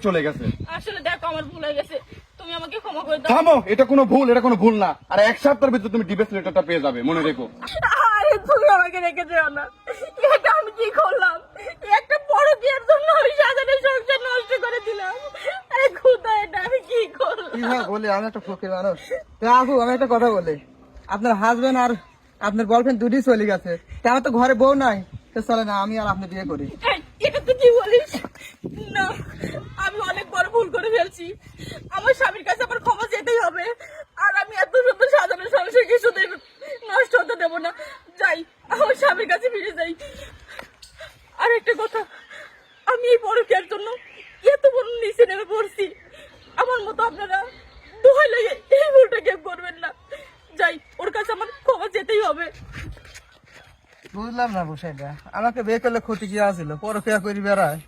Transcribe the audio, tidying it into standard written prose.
চলে গেছে। আসলে দেখো আমার ভুল হয়ে গেছে, তুমি আমাকে ক্ষমা করে দাও। থামো, এটা কোনো ভুল না। আর এক সপ্তাহের ভিতরে তুমি ডিভোর্স লেটারটা পেয়ে যাবে, মনে রেখো। আরে তুমি আমাকে রেখে যেও না, এটা আমি কি করলাম? একটা পরকীয়ার জন্য আমি সাজানের সংসার নষ্ট করে দিলাম। আরে খোদা, এটা আমি কি করলাম? কিভাবে বলে আমি একটা ফকির মানুষ। তো আপু আমি একটা কথা বলি, আপনার হাজবেন্ড আর আপনার বয়ফ্রেন্ড দুটোই চলে গেছে, তা আমার তো ঘরে বউ নাই, তো চলে না আমি আর আপনি বিয়ে করি। এই, এটা তুই কি বলিস? না, আমি অনেক বড় ভুল করে ফেলছি। আমার স্বামীর কাছে আমার ক্ষমা যেতেই হবে। আর আমি এত সুন্দর সাজানো সংসার কিছু নষ্ট হতে দেবো না। যাই, আমার স্বামীর কাছে ফিরে যাই। আর একটা কথা, আমি এই পরকীয়ার জন্য এত বড় নিচে নেমে পড়ছি। আমার মতো আপনারা দোহাই লাগে এই ভুলটা কেউ করবেন না। যাই, ওর কাছে আমার ক্ষমা যেতেই হবে। বুঝলাম না বিষয়টা, আমাকে বিয়ে করলে ক্ষতি কি আছিল, পরকিয়া করি বেড়ায়।